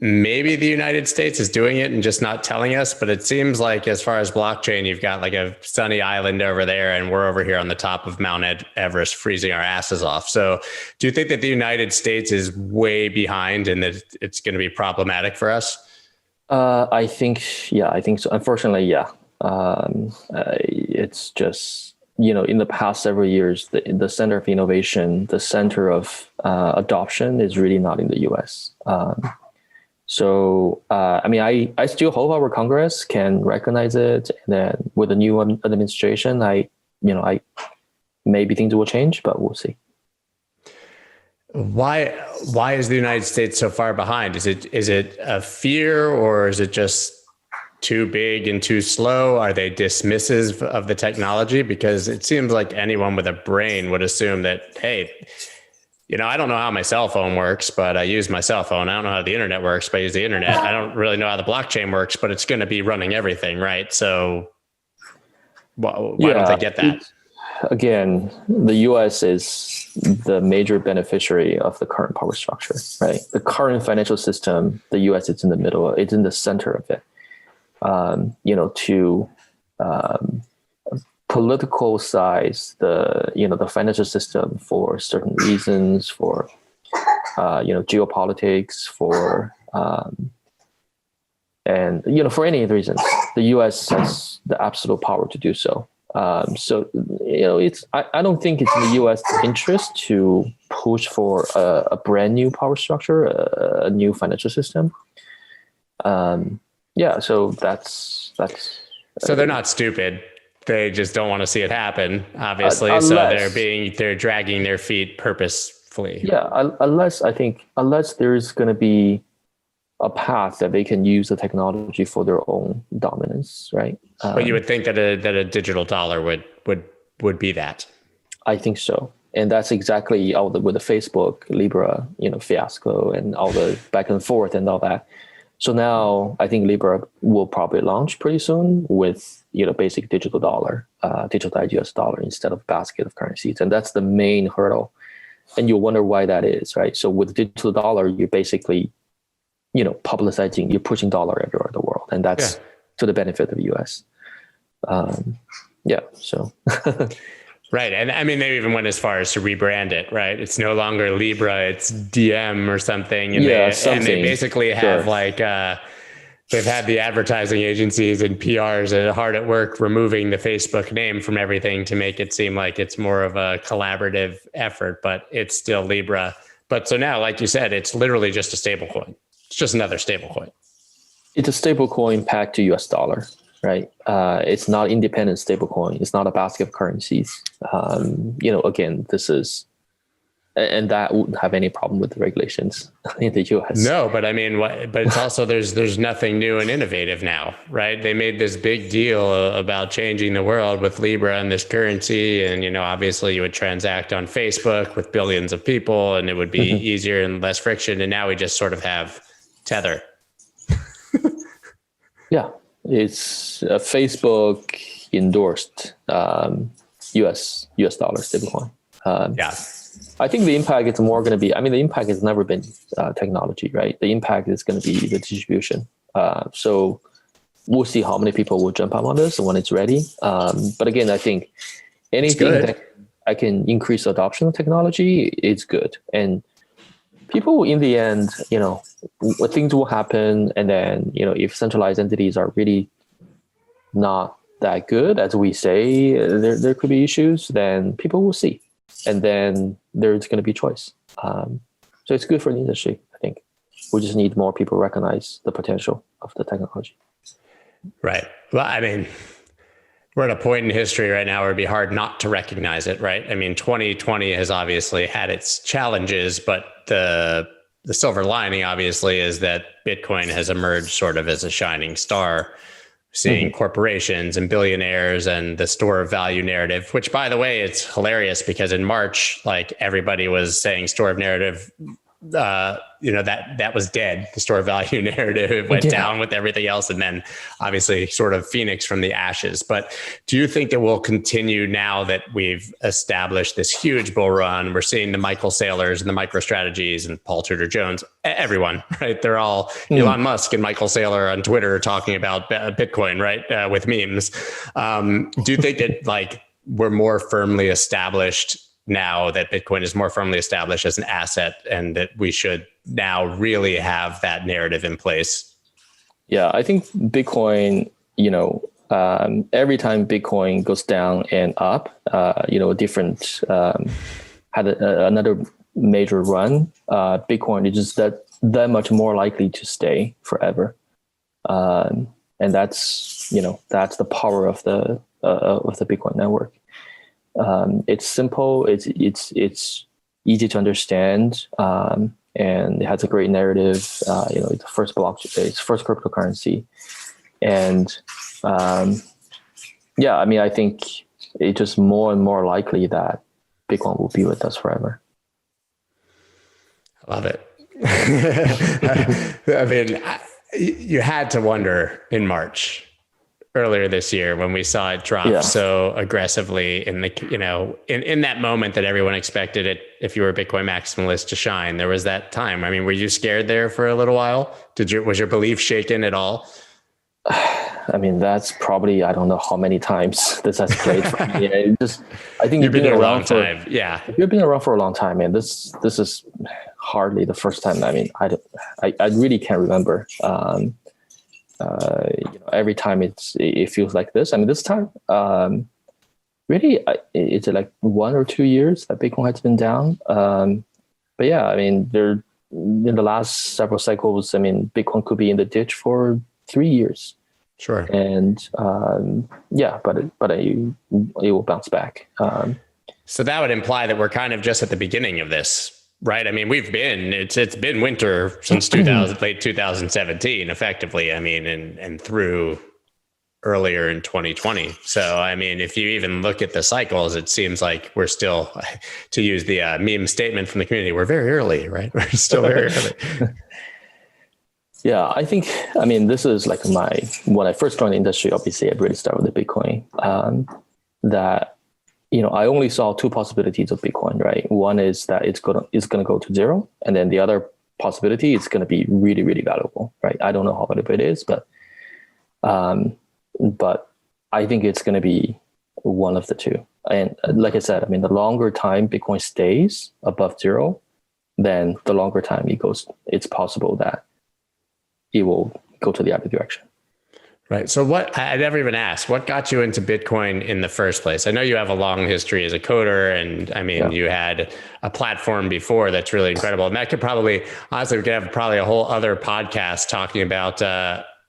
Speaker 3: Maybe the United States is doing it and just not telling us, but it seems like as far as blockchain, you've got like a sunny island over there and we're over here on the top of Mount Everest freezing our asses off. So do you think that the United States is way behind and that it's going to be problematic for us?
Speaker 2: I think so. Unfortunately, yeah. It's just, in the past several years, the center of innovation, the center of adoption is really not in the US. So, I still hope our Congress can recognize it. And then with the new administration, maybe things will change, but we'll see.
Speaker 3: Why is the United States so far behind? Is it a fear, or is it just too big and too slow? Are they dismissive of the technology? Because it seems like anyone with a brain would assume that, hey, I don't know how my cell phone works, but I use my cell phone. I don't know how the internet works, but I use the internet. I don't really know how the blockchain works, but it's going to be running everything, right? So why don't they get that?
Speaker 2: Again, the US is the major beneficiary of the current power structure, right? The current financial system, the US is in the middle, it's in the center of it. To political size, the financial system for certain reasons, for geopolitics, for and for any of the reasons, the U.S. has the absolute power to do so. So I don't think it's in the U.S. interest to push for a brand new power structure, a new financial system. So that's.
Speaker 3: So they're not stupid. They just don't want to see it happen, obviously. They're dragging their feet purposefully.
Speaker 2: Yeah, unless there's going to be a path that they can use the technology for their own dominance, right?
Speaker 3: But you would think that a digital dollar would be that.
Speaker 2: I think so, and that's exactly with the Facebook Libra, fiasco and all the back and forth and all that. So now I think Libra will probably launch pretty soon with basic digital dollar, digitalized US dollar instead of basket of currencies, and that's the main hurdle. And you wonder why that is, right? So with digital dollar, you're basically publicizing, you're pushing dollar everywhere in the world, and that's to the benefit of the US. So.
Speaker 3: Right. And I mean, they even went as far as to rebrand it, right? It's no longer Libra, it's DM or something. And they basically have they've had the advertising agencies and PRs that are hard at work removing the Facebook name from everything to make it seem like it's more of a collaborative effort, but it's still Libra. But so now, like you said, it's literally just a stable coin. It's just another stable coin.
Speaker 2: It's a stable coin pegged to US dollar, right? It's not independent stable coin. It's not a basket of currencies. Again, this is, and that wouldn't have any problem with the regulations in the US.
Speaker 3: No, but I mean, but it's also, there's nothing new and innovative now, right? They made this big deal about changing the world with Libra and this currency. And, obviously you would transact on Facebook with billions of people and it would be easier and less friction. And now we just sort of have Tether.
Speaker 2: Yeah. It's a Facebook endorsed US dollar stablecoin. I think the impact is more going to be, the impact has never been technology, right? The impact is going to be the distribution. So we'll see how many people will jump on this when it's ready. But again, I think anything that I can increase adoption of technology is good. And people in the end, things will happen. And then, if centralized entities are really not that good, as we say, there could be issues, then people will see. And then there's going to be choice. So it's good for the industry, I think. We just need more people recognize the potential of the technology.
Speaker 3: Right. Well, I mean, we're at a point in history right now where it'd be hard not to recognize it, right? I mean, 2020 has obviously had its challenges, but the silver lining, obviously, is that Bitcoin has emerged sort of as a shining star, seeing corporations and billionaires and the store of value narrative, which, by the way, it's hilarious because in March, everybody was saying store of narrative, that was dead. The store of value narrative went down with everything else. And then obviously sort of Phoenix from the ashes. But do you think that we'll continue now that we've established this huge bull run? We're seeing the Michael Saylors and the MicroStrategies and Paul Tudor Jones, everyone, right? They're all Elon Musk and Michael Saylor on Twitter talking about Bitcoin, right? With memes. Do you think that we're more firmly established now, that Bitcoin is more firmly established as an asset, and that we should now really have that narrative in place?
Speaker 2: Yeah, I think Bitcoin, every time Bitcoin goes down and up, different had another major run. Bitcoin is just that much more likely to stay forever, and that's the power of the Bitcoin network. It's simple. It's easy to understand, and it has a great narrative. It's the first blockchain, it's first cryptocurrency, and I think it's just more and more likely that Bitcoin will be with us forever.
Speaker 3: I love it. I mean, you had to wonder in March earlier this year when we saw it drop so aggressively in in that moment that everyone expected it, if you were a Bitcoin maximalist, to shine. There was that time. I mean, were you scared there for a little while? Was your belief shaken at all?
Speaker 2: I mean, that's probably, I don't know how many times this has played for me. I think
Speaker 3: you've been around a long time. Yeah.
Speaker 2: You've been around for a long time, man. This is hardly the first time. I mean, I really can't remember. Every time it feels like this. I mean, this time, really, it's like 1 or 2 years that Bitcoin has been down. But yeah, I mean, in the last several cycles, I mean, Bitcoin could be in the ditch for 3 years.
Speaker 3: Sure.
Speaker 2: And yeah, but it will bounce back.
Speaker 3: So that would imply that we're kind of just at the beginning of this, right? I mean, it's been winter since late 2017, effectively. I mean, and through earlier in 2020. So, I mean, if you even look at the cycles, it seems like we're still, to use the meme statement from the community, we're very early, right? We're still very early.
Speaker 2: Yeah, I think, I mean, this is like when I first joined the industry, obviously I really started with the Bitcoin, that, I only saw two possibilities of Bitcoin, right? One is that it's going to go to zero. And then the other possibility is going to be really, really valuable, right? I don't know how valuable it is, but I think it's going to be one of the two. And like I said, I mean, the longer time Bitcoin stays above zero, then the longer time it's possible that it will go to the other direction.
Speaker 3: Right. So I never even asked, what got you into Bitcoin in the first place? I know you have a long history as a coder, and I mean, you had a platform before that's really incredible. And that could honestly, we could have probably a whole other podcast talking about,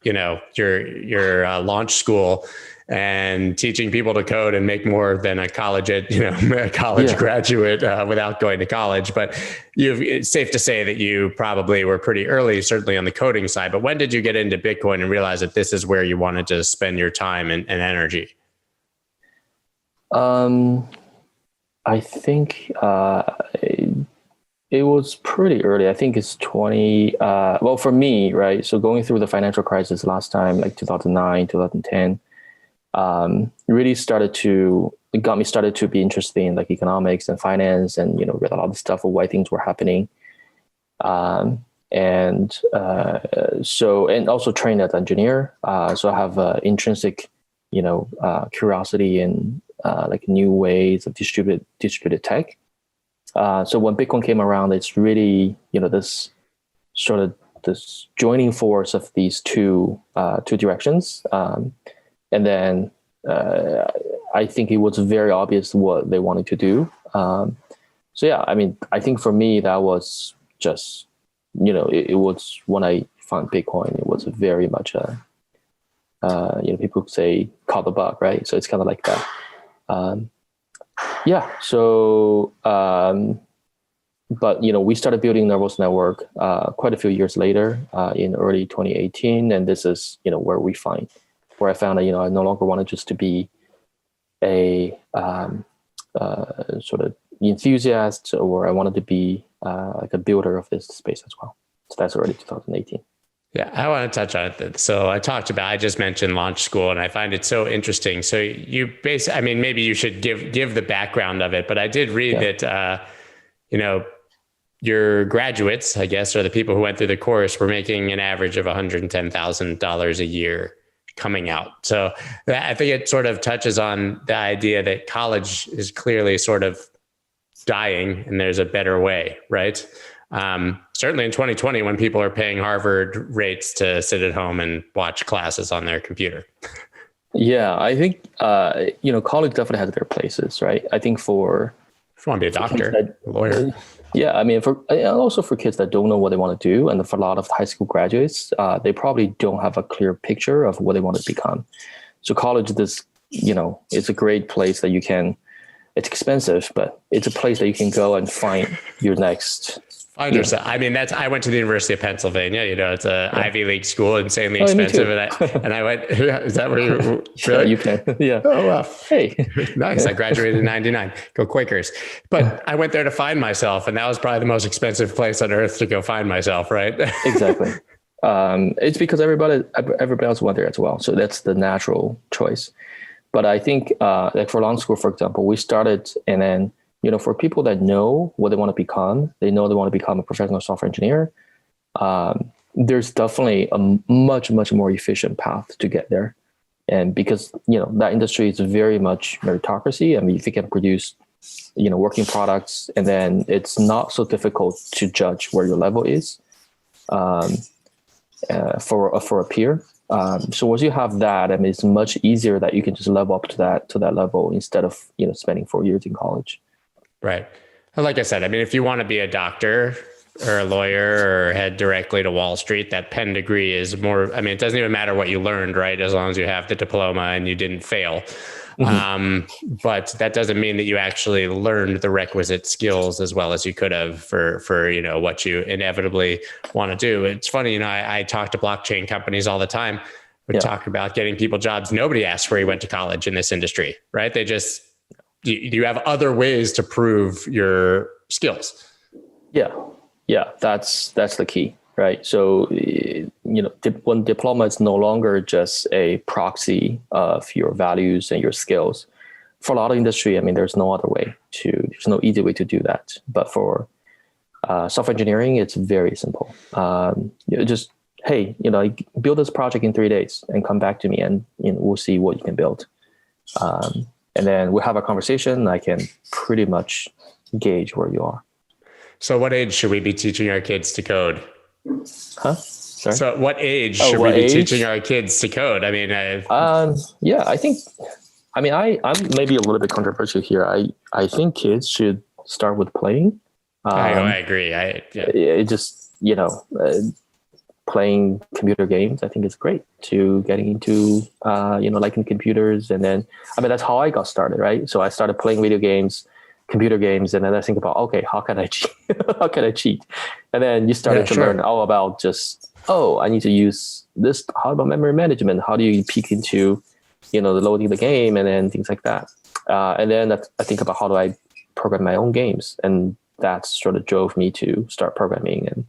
Speaker 3: your launch school and teaching people to code and make more than a college graduate without going to college. But it's safe to say that you probably were pretty early, certainly on the coding side. But when did you get into Bitcoin and realize that this is where you wanted to spend your time and energy?
Speaker 2: I think it was pretty early. I think it's 20. Well, for me, right? So going through the financial crisis last time, like 2009, 2010, really it got me started to be interested in like economics and finance, and read a lot of stuff of why things were happening. And also trained as an engineer. So I have intrinsic, curiosity in like new ways of distributed tech. So when Bitcoin came around, it's really, this joining force of these two directions. And then I think it was very obvious what they wanted to do. So yeah, I mean, I think for me, that was just, it was when I found Bitcoin, it was very much people say call the bug, right? So it's kind of like that. Yeah. So, but we started building Nervos network quite a few years later in early 2018, and this is where I found that I no longer wanted just to be a sort of enthusiast, or I wanted to be like a builder of this space as well. So that's already 2018.
Speaker 3: Yeah, I want to touch on it. So I just mentioned launch school, and I find it so interesting. So you basically, I mean, maybe you should give the background of it, but I did read that, your graduates, I guess, or the people who went through the course were making an average of $110,000 a year coming out. So I think it sort of touches on the idea that college is clearly sort of dying and there's a better way, right? Certainly in 2020, when people are paying Harvard rates to sit at home and watch classes on their computer.
Speaker 2: Yeah, I think, college definitely has their places, right? I think if you want
Speaker 3: to be a doctor, a lawyer.
Speaker 2: Yeah, I mean, also for kids that don't know what they want to do, and for a lot of high school graduates, they probably don't have a clear picture of what they want to become. So college, it's a great place that it's expensive, but it's a place that you can go and find your next.
Speaker 3: I understand. I mean, I went to the University of Pennsylvania. It's a Ivy League school, insanely expensive, and I went. Is that where you? Really?
Speaker 2: Yeah, you can. Yeah.
Speaker 3: Oh wow.
Speaker 2: Hey,
Speaker 3: nice. I graduated in '99. Go Quakers! But I went there to find myself, and that was probably the most expensive place on earth to go find myself. Right?
Speaker 2: Exactly. It's because everybody else went there as well, so that's the natural choice. But I think, like for law school, for example, we started, and then. For people that know what they want to become, they know they want to become a professional software engineer. There's definitely a much, much more efficient path to get there. And because, that industry is very much meritocracy. I mean, if you can produce, working products, and then it's not so difficult to judge where your level is for a peer. So once you have that, I mean, it's much easier that you can just level up to that level instead of spending 4 years in college.
Speaker 3: Right. Like I said, I mean, if you want to be a doctor or a lawyer or head directly to Wall Street, that Penn degree is more, I mean, it doesn't even matter what you learned, right? As long as you have the diploma and you didn't fail. But that doesn't mean that you actually learned the requisite skills as well as you could have for what you inevitably want to do. It's funny, I talk to blockchain companies all the time. We talk about getting people jobs. Nobody asks where you went to college in this industry, right? They just, you have other ways to prove your skills.
Speaker 2: Yeah, that's the key, right? So, when diploma is no longer just a proxy of your values and your skills. For a lot of industry, I mean, there's no easy way to do that. But for software engineering, it's very simple. Just, hey, build this project in 3 days and come back to me, and we'll see what you can build. And then we'll have a conversation. I can pretty much gauge where you are.
Speaker 3: So what age should we be teaching our kids to code?
Speaker 2: Huh? Sorry?
Speaker 3: So what age should we be teaching our kids to code? I mean,
Speaker 2: I think, I'm maybe a little bit controversial here. I think kids should start with playing.
Speaker 3: I agree.
Speaker 2: It just, playing computer games, I think is great to getting into, liking computers. And then, that's how I got started, right? So I started playing computer games, and then I think about, okay, how can I cheat? How can I cheat? And then you started to learn all about I need to use this. How about memory management? How do you peek into, the loading the game, and then things like that. And then I think about how do I program my own games, and that sort of drove me to start programming. And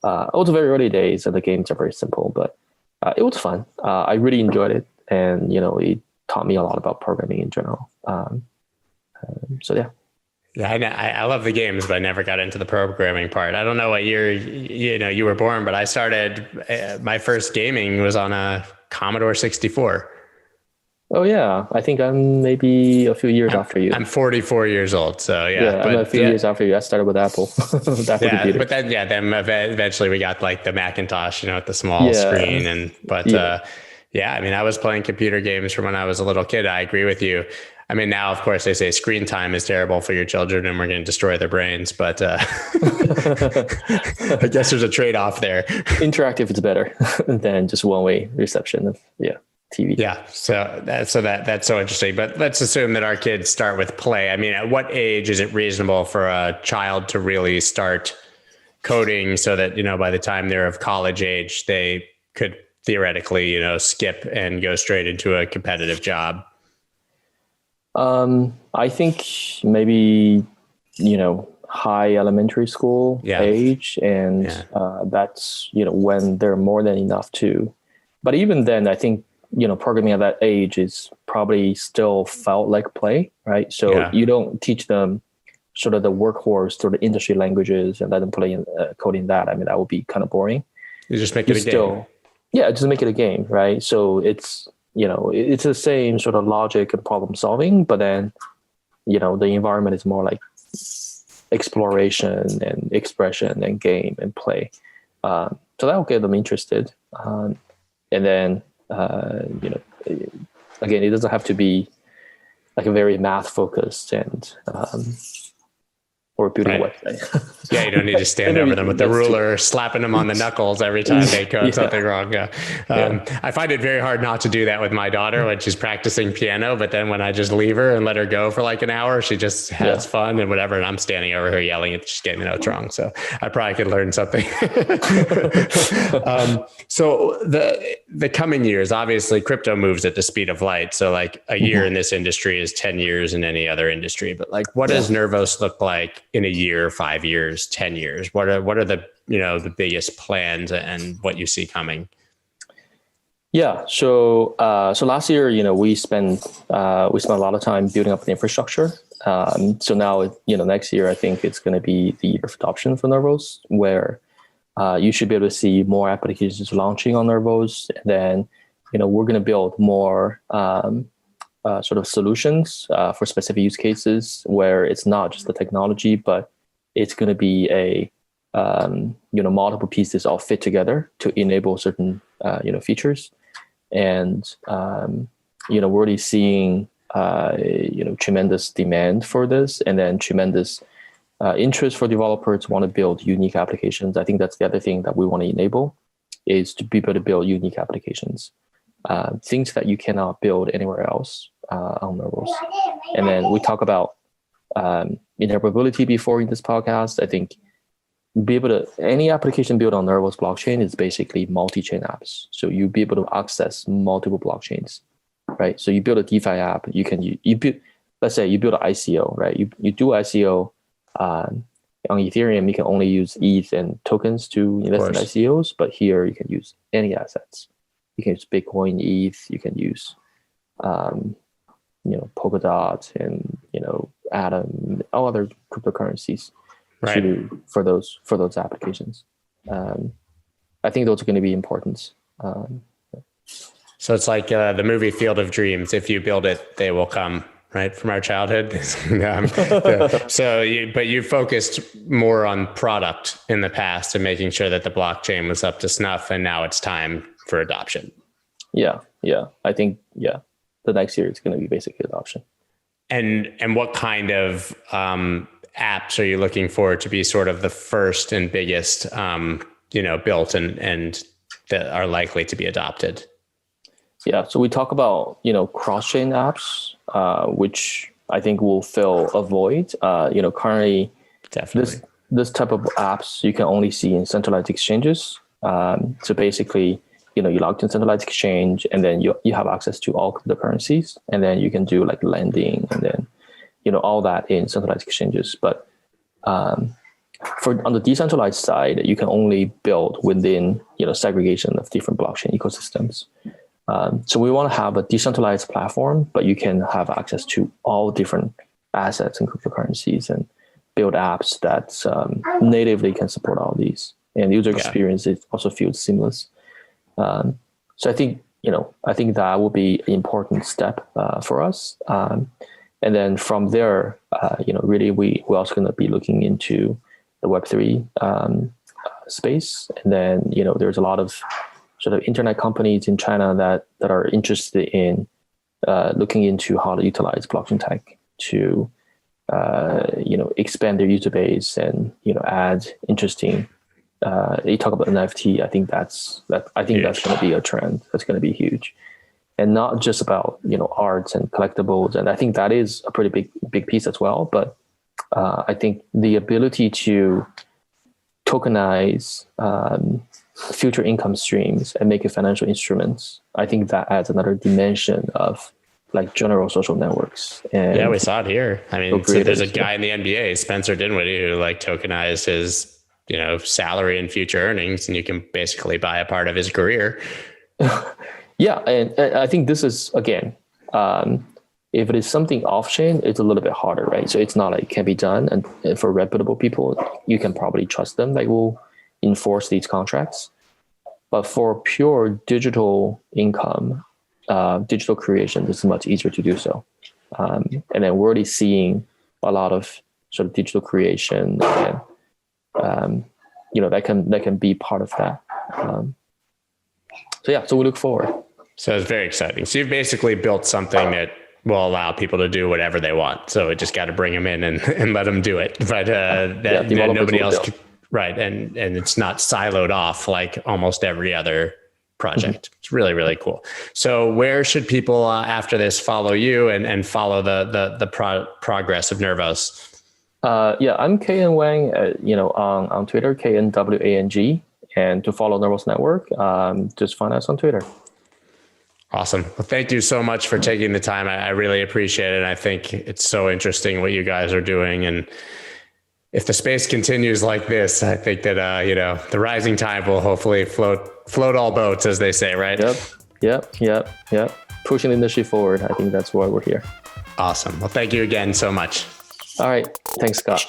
Speaker 2: it was very early days, and the games are very simple, but it was fun. I really enjoyed it, and it taught me a lot about programming in general. So yeah.
Speaker 3: Yeah, I love the games, but I never got into the programming part. I don't know what year you were born, but I started, my first gaming was on a Commodore 64. Oh
Speaker 2: yeah, I think I'm maybe a few years after you.
Speaker 3: I'm 44 years old, so yeah.
Speaker 2: I'm a few years after you. I started with Apple.
Speaker 3: Computer. But then eventually we got like the Macintosh, with the small screen, I was playing computer games from when I was a little kid. I agree with you. Now, of course, they say screen time is terrible for your children and we're going to destroy their brains. But I guess there's a trade-off there.
Speaker 2: Interactive is better than just one-way reception of TV.
Speaker 3: Yeah. So that's so interesting. But let's assume that our kids start with play. At what age is it reasonable for a child to really start coding so that, by the time they're of college age, they could theoretically, skip and go straight into a competitive job?
Speaker 2: I think maybe, high elementary school age, and that's, when they're more than enough to. But even then, I think, programming at that age is probably still felt like play, right? So you don't teach them sort of the workhorse sort of industry languages and let them play in coding that. That would be kind of boring.
Speaker 3: You just make it a game.
Speaker 2: Yeah, just make it a game, right? So it's the same sort of logic and problem solving, but then, the environment is more like exploration and expression and game and play. So that will get them interested. And then, again, it doesn't have to be like a very math focused and, or building a website.
Speaker 3: You don't need to stand over them with the ruler, slapping them on the knuckles every time they code something wrong. I find it very hard not to do that with my daughter when she's practicing piano, but then when I just leave her and let her go for like an hour, she just has fun and whatever. And I'm standing over her yelling at she's getting the notes wrong. So I probably could learn something. So the coming years, obviously crypto moves at the speed of light. So like a year in this industry is 10 years in any other industry, but like what does Nervos look like in a year, 5 years, 10 years? What are the, the biggest plans and what you see coming?
Speaker 2: Yeah. So last year, we spent a lot of time building up the infrastructure. So now, next year, I think it's going to be the year of adoption for Nervos, where you should be able to see more applications launching on Nervos. And then, we're going to build more sort of solutions for specific use cases where it's not just the technology, but it's going to be a multiple pieces all fit together to enable certain features. And, we're already seeing, tremendous demand for this, and then tremendous interest for developers to want to build unique applications. I think that's the other thing that we want to enable, is to be able to build unique applications, things that you cannot build anywhere else on Nervos. And then we talk about interoperability before in this podcast. I think any application built on Nervos blockchain is basically multi-chain apps. So you'll be able to access multiple blockchains, right? So you build a DeFi app, let's say you build an ICO, right? You do ICO on Ethereum, you can only use ETH and tokens to invest in ICOs, but here you can use any assets. You can use Bitcoin, ETH, you can use Polkadot and Atom, all other cryptocurrencies.
Speaker 3: Right.
Speaker 2: For those applications. I think those are going to be important.
Speaker 3: So it's like the movie Field of Dreams. If you build it, they will come, right? From our childhood. But you focused more on product in the past and making sure that the blockchain was up to snuff, and now it's time for adoption.
Speaker 2: Yeah. I think, the next year it's going to be basically adoption.
Speaker 3: And what kind of apps are you looking for to be sort of the first and biggest, built and that are likely to be adopted?
Speaker 2: Yeah, so we talk about cross-chain apps, which I think will fill a void. Currently,
Speaker 3: definitely
Speaker 2: this type of apps you can only see in centralized exchanges. So basically, you log in centralized exchange, and then you have access to all cryptocurrencies, and then you can do like lending, and then all that in centralized exchanges. But on the decentralized side, you can only build within segregation of different blockchain ecosystems. So we want to have a decentralized platform, but you can have access to all different assets and cryptocurrencies, and build apps that natively can support all these, and user experience it also feels seamless. So I think that will be an important step for us. And then from there, really we're also going to be looking into the Web3 space. And then, there's a lot of sort of internet companies in China that are interested in looking into how to utilize blockchain tech to, expand their user base and, add interesting, you talk about NFT. I think that's going to be a trend. That's going to be huge. And not just about, arts and collectibles. And I think that is a pretty big piece as well. But I think the ability to tokenize future income streams and make it financial instruments, I think that adds another dimension of like general social networks. And
Speaker 3: we saw it here. I mean, so there's a guy in the NBA, Spencer Dinwiddie, who like tokenized his, salary and future earnings, and you can basically buy a part of his career.
Speaker 2: Yeah, and I think this is, again, if it is something off-chain, it's a little bit harder, right? So it's not like it can be done, and for reputable people, you can probably trust them, like will enforce these contracts. But for pure digital income, digital creation, this is much easier to do so. And then we're already seeing a lot of sort of digital creation, and that can be part of that. So we look forward.
Speaker 3: So it's very exciting. So you've basically built something that will allow people to do whatever they want. So it just got to bring them in and let them do it. But that nobody else could, right. And it's not siloed off like almost every other project. Mm-hmm. It's really, really cool. So where should people after this follow you and follow the progress of Nervos?
Speaker 2: I'm Kevin Wang, on Twitter, KNWANG. And to follow Nervos Network, just find us on Twitter.
Speaker 3: Awesome. Well, thank you so much for taking the time. I really appreciate it. I think it's so interesting what you guys are doing. And if the space continues like this, I think that, the rising tide will hopefully float all boats, as they say, right?
Speaker 2: Yep. Pushing the industry forward. I think that's why we're here.
Speaker 3: Awesome. Well, thank you again so much.
Speaker 2: All right. Thanks, Scott.